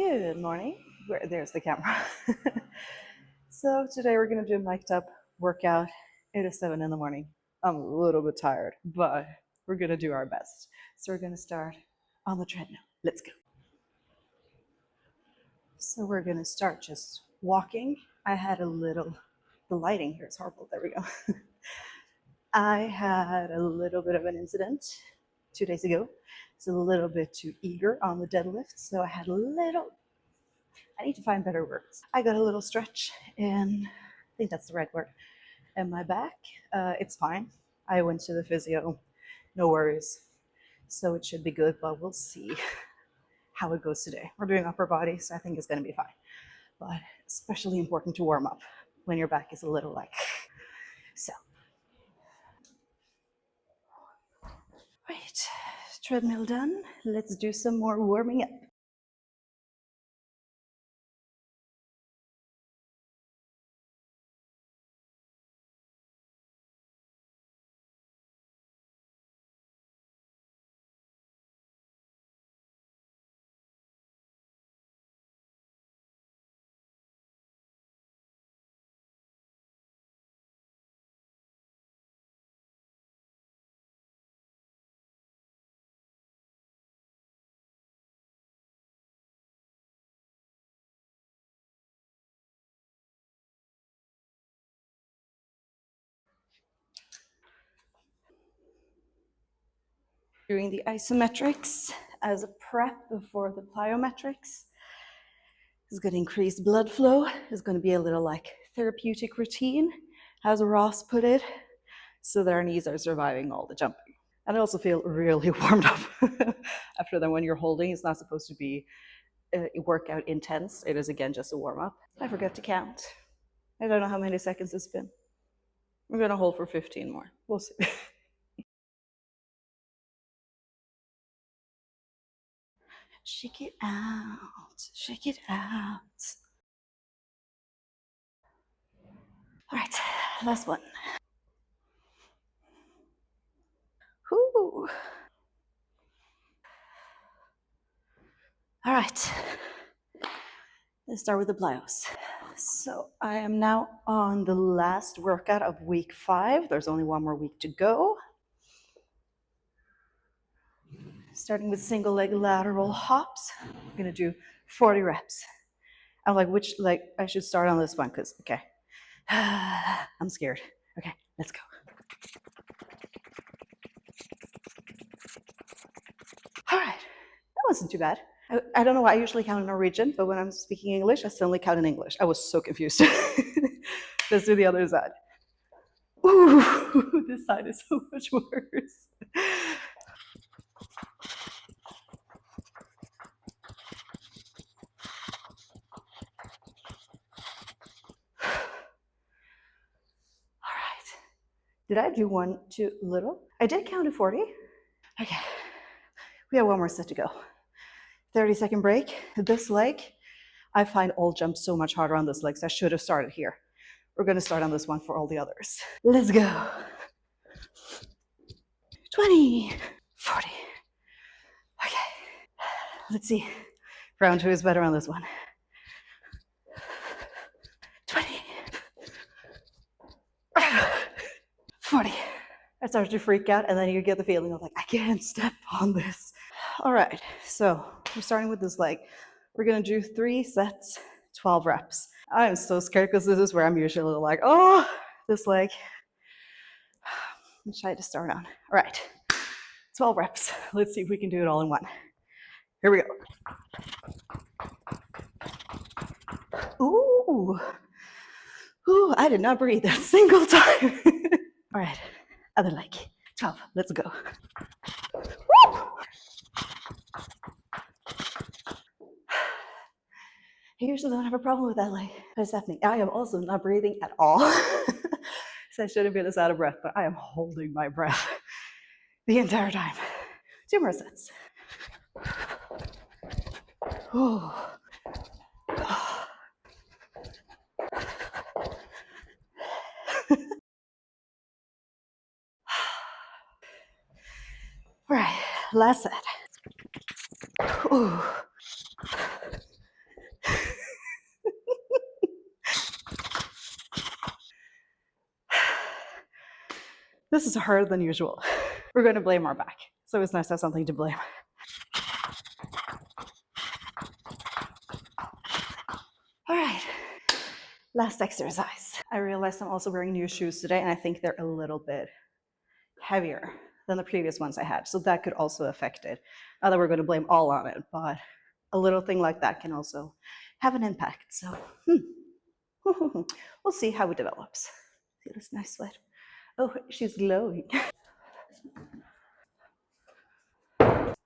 Good morning. There's the camera. So today we're gonna do a mic'd up workout. It is 7 in the morning. I'm a little bit tired, but we're gonna do our best. So we're gonna start on the treadmill. Let's go. So we're gonna start just walking. The lighting here is horrible. There we go. I had a little bit of an incident 2 days ago. It's a little bit too eager on the deadlift, so I need to find better words. I got a little stretch in, I think that's the right word, in my back. It's fine. I went to the physio, no worries. So it should be good, but we'll see how it goes today. We're doing upper body, so I think it's going to be fine. But especially important to warm up when your back is a little like so. Right, treadmill done. Let's do some more warming up. Doing the isometrics as a prep before the plyometrics. It's going to increase blood flow. It's going to be a little like therapeutic routine, as Ross put it, so that our knees are surviving all the jumping. And I also feel really warmed up after that. When you're holding, it's not supposed to be a workout intense. It is, again, just a warm up. I forgot to count. I don't know how many seconds it's been. I'm going to hold for 15 more. We'll see. Shake it out. Shake it out. All right, last one. Whoo. All right, let's start with the plyos. So I am now on the last workout of week 5. There's only one more week to go. Starting with single leg lateral hops. I'm gonna do 40 reps. I'm like, which leg I should start on this one? Because, okay, I'm scared. Okay, let's go. All right, that wasn't too bad. I don't know why I usually count in Norwegian, but when I'm speaking English, I suddenly count in English. I was so confused. Let's do the other side. Ooh, this side is so much worse. All right. Did I do one too little? I did count to 40. Okay. We have one more set to go. 30-second break. This leg, I find all jumps so much harder on this leg, so I should have started here. We're going to start on this one for all the others. Let's go. 20, 40. Okay. Let's see. Round 2 is better on this one. 20. 40. I started to freak out, and then you get the feeling of like, I can't step on this. All right, so we're starting with this leg. We're gonna do 3 sets, 12 reps. I'm so scared because this is where I'm usually like, oh, this leg. I'm shy to start on. All right, 12 reps. Let's see if we can do it all in one. Here we go. Ooh. Ooh, I did not breathe a single time. All right, other leg. 12, let's go. Woo! I usually don't have a problem with that leg. What is happening? I am also not breathing at all. So I shouldn't be this out of breath, but I am holding my breath the entire time. 2 more sets. Ooh. All right, last set. Ooh. This is harder than usual. We're going to blame our back. So it's nice to have something to blame. All right, last exercise. I realized I'm also wearing new shoes today, and I think they're a little bit heavier than the previous ones I had. So that could also affect it. Not that we're going to blame all on it, but a little thing like that can also have an impact. So we'll see how it develops. See this nice sweat? Oh, she's glowing. All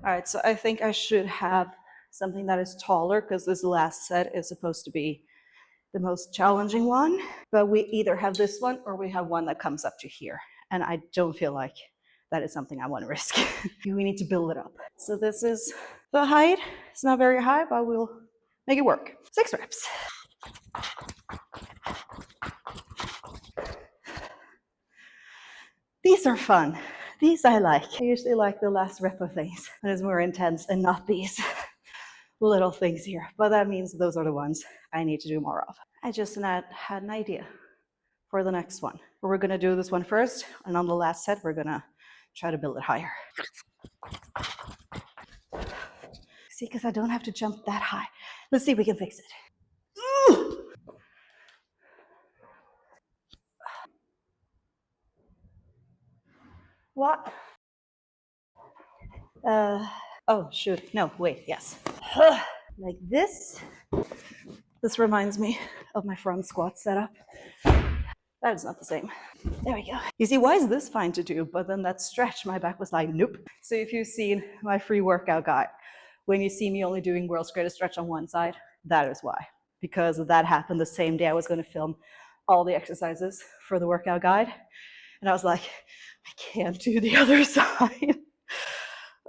right, so I think I should have something that is taller because this last set is supposed to be the most challenging one. But we either have this one or we have one that comes up to here. And I don't feel like that is something I want to risk. We need to build it up. So this is the height. It's not very high, but we'll make it work. 6 reps. These are fun. These I like. I usually like the last rep of things when it's more intense and not these little things here. But that means those are the ones I need to do more of. I just had an idea for the next one. We're going to do this one first, and on the last set, we're going to try to build it higher. See, because I don't have to jump that high. Let's see if we can fix it. What? Oh, shoot. No, wait, yes. Like this. This reminds me of my front squat setup. That is not the same. There we go. You see, why is this fine to do? But then that stretch, my back was like, nope. So if you've seen my free workout guide, when you see me only doing world's greatest stretch on one side, that is why. Because that happened the same day I was going to film all the exercises for the workout guide. And I was like, I can't do the other side.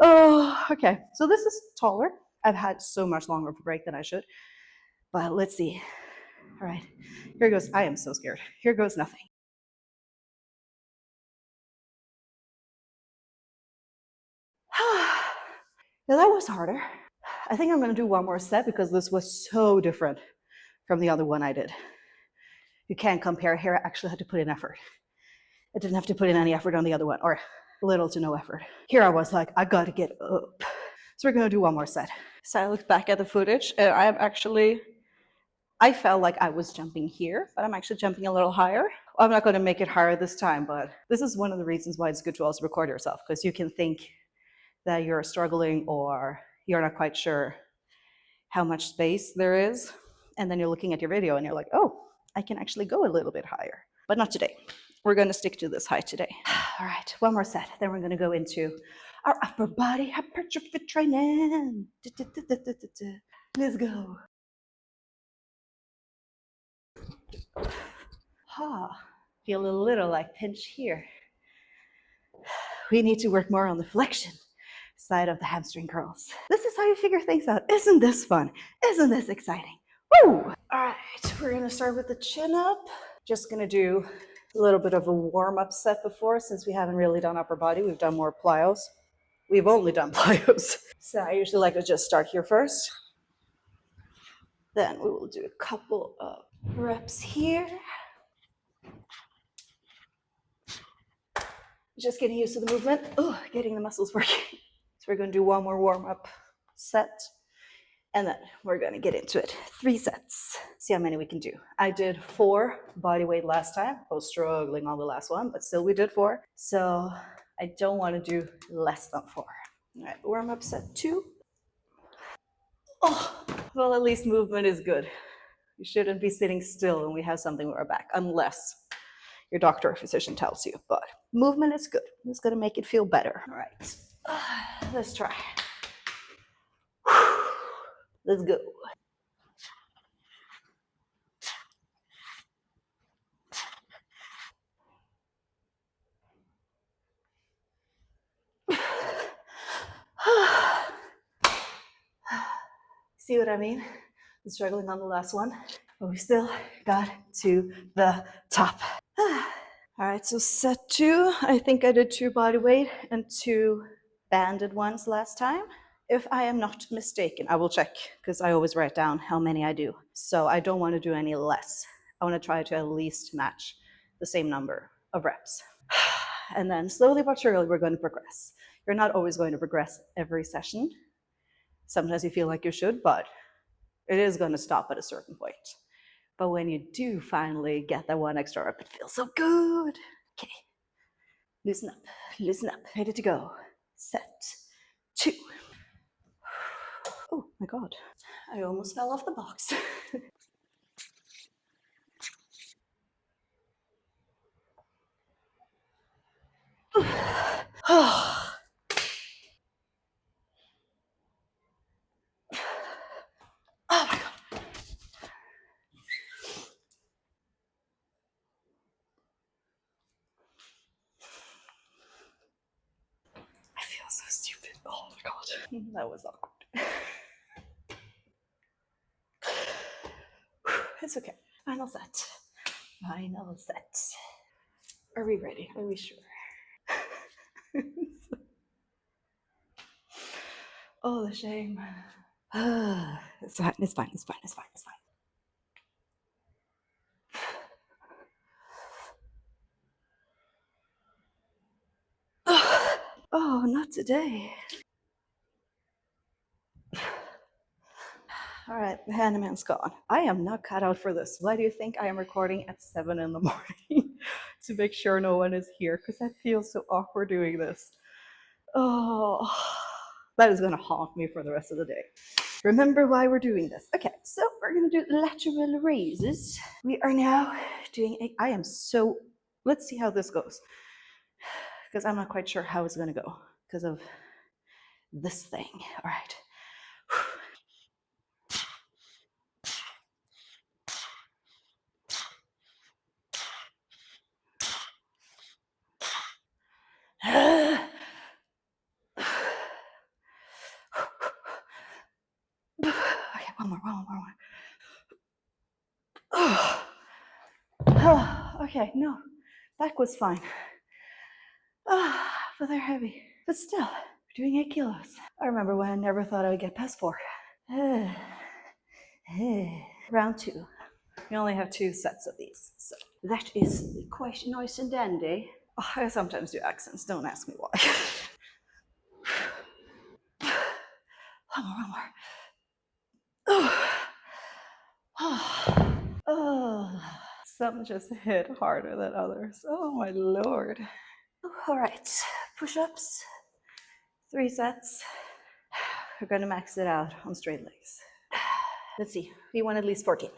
Oh, okay. So this is taller. I've had so much longer of a break than I should. But let's see. All right, here goes. I am so scared. Here goes nothing. Yeah, that was harder. I think I'm going to do one more set because this was so different from the other one I did. You can't compare. Here I actually had to put in effort. I didn't have to put in any effort on the other one, or little to no effort. Here I was like, I got to get up. So we're going to do one more set. So I looked back at the footage, and I felt like I was jumping here, but I'm actually jumping a little higher. I'm not going to make it higher this time, but this is one of the reasons why it's good to also record yourself, because you can think that you're struggling or you're not quite sure how much space there is. And then you're looking at your video and you're like, oh, I can actually go a little bit higher, but not today. We're going to stick to this height today. All right, one more set. Then we're going to go into our upper body hypertrophy training. Let's go. Feel a little like pinch here. We need to work more on the flexion side of the hamstring curls. This is how you figure things out. Isn't this fun? Isn't this exciting? Woo! All right, we're gonna start with the chin up. Just gonna do a little bit of a warm-up set before, since we haven't really done upper body. We've done more plyos. We've only done plyos. So I usually like to just start here first. Then we will do a couple of reps here. Just getting used to the movement. Oh, getting the muscles working. So we're going to do one more warm-up set, and then we're going to get into it. 3 sets. See how many we can do. I did 4 body weight last time. I was struggling on the last one, but still we did 4. So I don't want to do less than 4. All right, warm-up set 2. Oh, well, at least movement is good. You shouldn't be sitting still when we have something with our back, unless your doctor or physician tells you, but movement is good. It's going to make it feel better. All right, let's try. Let's go. See what I mean? I'm struggling on the last one, but we still got to the top. All right, so set 2. I think I did 2 body weight and 2 banded ones last time. If I am not mistaken, I will check, because I always write down how many I do. So I don't want to do any less. I want to try to at least match the same number of reps. And then slowly but surely, we're going to progress. You're not always going to progress every session. Sometimes you feel like you should, but it is going to stop at a certain point. But when you do finally get that one extra rep, it feels so good. Okay, loosen up, loosen up. Ready to go. Set, 2. Oh my God, I almost fell off the box. Oh my God. I feel so stupid. Oh my God. That was awkward. It's okay. Final set. Final set. Are we ready? Are we sure? Oh, the shame. It's fine, it's fine, it's fine, it's fine, it's fine. Oh, not today. All right, the handyman's gone. I am not cut out for this. Why do you think I am recording at 7 in the morning? To make sure no one is here, because I feel so awkward doing this. Oh, that is going to haunt me for the rest of the day. Remember why we're doing this. Okay, so we're going to do lateral raises. We are now doing I am so, let's see how this goes. Because I'm not quite sure how it's going to go because of this thing. All right. Okay, one more. Okay, no, that was fine. But they're heavy. But still, we're doing 8 kilos. I remember when I never thought I would get past 4. Round 2. We only have 2 sets of these, so that is quite nice and dandy. Oh, I sometimes do accents, don't ask me why. One more. Oh, some just hit harder than others. Oh my lord. All right, push-ups, 3 sets. We're gonna max it out on straight legs. Let's see, we want at least 14.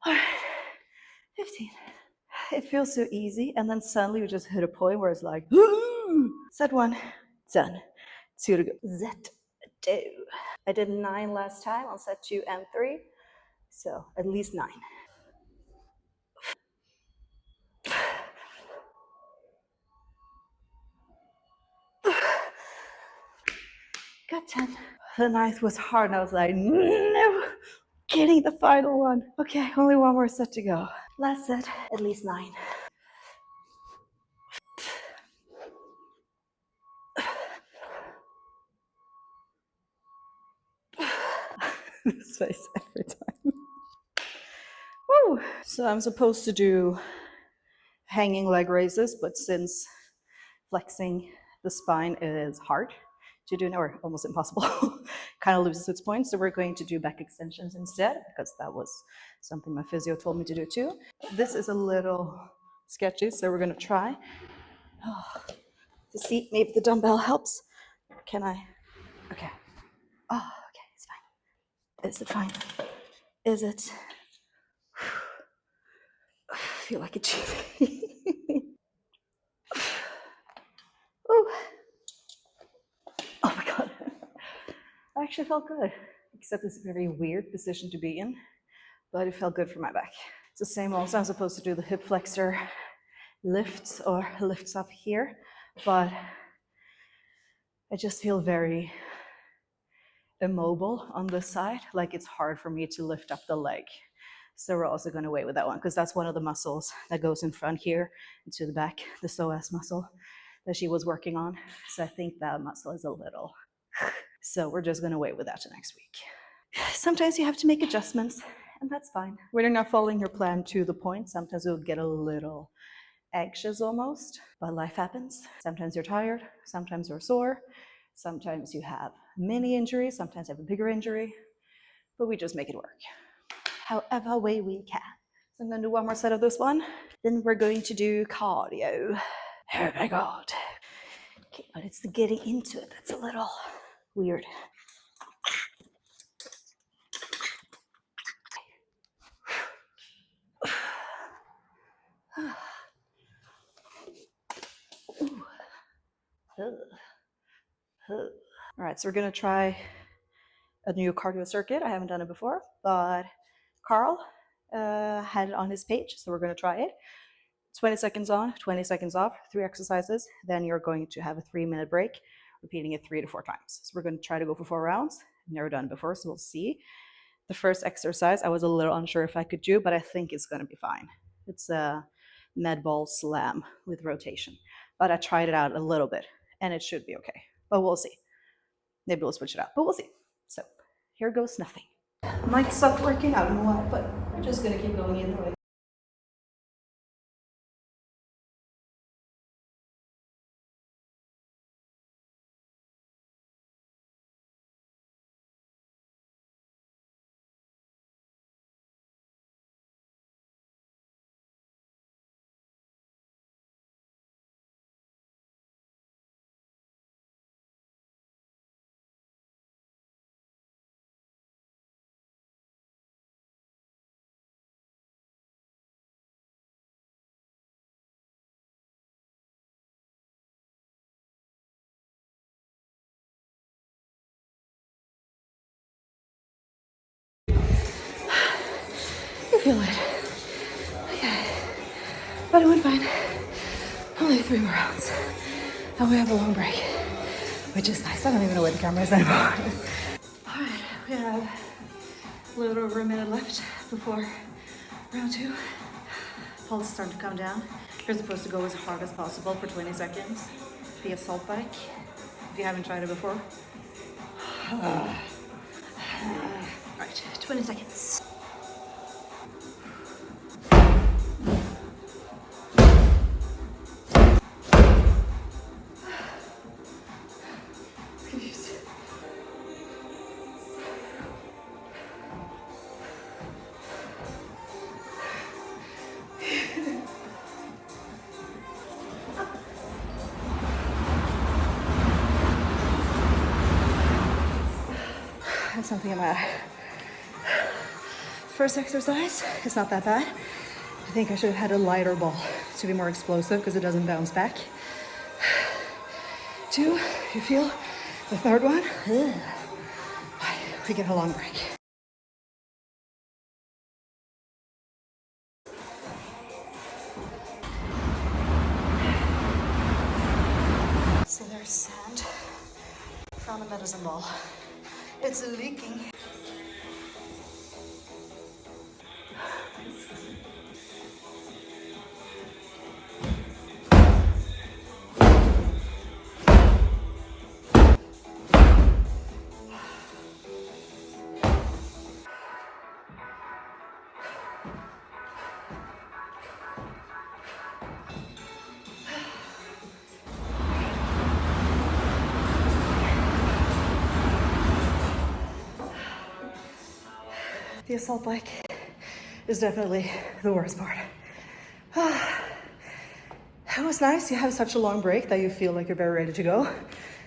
All right, 15. It feels so easy, and then suddenly we just hit a point where it's like, set 1, done. 2 to go. Set 2. I did 9 last time on set 2 and 3, so at least 9. Got 10. The 9th was hard, and I was like, no, getting the final one. Okay, only 1 more set to go. Last set, at least 9. This face every time. Woo! So I'm supposed to do hanging leg raises, but since flexing the spine is hard to do, or almost impossible, kind of loses its point. So we're going to do back extensions instead, because that was something my physio told me to do too. This is a little sketchy, so we're going to try to see maybe the dumbbell helps. Can I? Okay. Oh, okay, it's fine. Is it fine? Is it? I feel like a cheat. Oh my god. I actually felt good, except it's a very weird position to be in, but it felt good for my back. It's the same also, I'm supposed to do the hip flexor lifts or lifts up here, but I just feel very immobile on this side, like it's hard for me to lift up the leg. So we're also going to wait with that one because that's one of the muscles that goes in front here and to the back, the psoas muscle that she was working on. So I think that muscle is a little. So we're just going to wait with that to next week. Sometimes you have to make adjustments, and that's fine. When you're not following your plan to the point, sometimes you'll get a little anxious almost, but life happens. Sometimes you're tired, sometimes you're sore, sometimes you have a mini injury, sometimes you have a bigger injury, but we just make it work however way we can. So I'm going to do one more set of this one. Then we're going to do cardio. Oh my God. Okay, but it's the getting into it that's a little weird. All right, so we're going to try a new cardio circuit. I haven't done it before, but Carl had it on his page, so we're going to try it. 20 seconds on, 20 seconds off, 3 exercises. Then you're going to have a 3-minute break, repeating it 3 to 4 times. So we're going to try to go for 4 rounds. Never done it before, so we'll see. The first exercise, I was a little unsure if I could do, but I think it's going to be fine. It's a med ball slam with rotation. But I tried it out a little bit, and it should be okay. But we'll see. Maybe we'll switch it up, but we'll see. So here goes nothing. Might stop working out in a while, but we're just going to keep going either way. You feel it. Okay. But it went fine. Only 3 more rounds. And we have a long break, which is nice. I don't even know where the camera is anymore. Alright, we have a little over a minute left before round 2. Pulse is starting to come down. You're supposed to go as hard as possible for 20 seconds. The assault bike, if you haven't tried it before. Alright, 20 seconds. I have something in my eye. First exercise, it's not that bad. I think I should have had a lighter ball to be more explosive because it doesn't bounce back. 2, you feel? The third one, we get a long break. So there's sand from the medicine ball. It's leaking. The assault bike is definitely the worst part. It was nice. You have such a long break that you feel like you're very ready to go.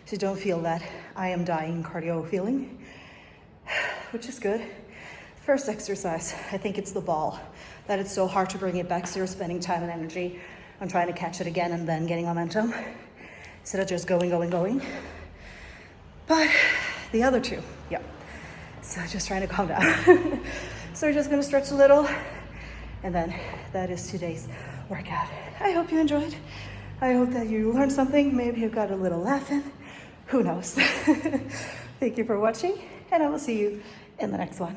So you don't feel that I am dying cardio feeling, which is good. First exercise, I think it's the ball, that it's so hard to bring it back, so you're spending time and energy on trying to catch it again and then getting momentum instead of just going. But the other 2, yeah. So just trying to calm down. So we're just gonna stretch a little, and then that is today's workout. I hope you enjoyed. I hope that you learned something. Maybe you got a little laugh in. Who knows? Thank you for watching, and I will see you in the next one.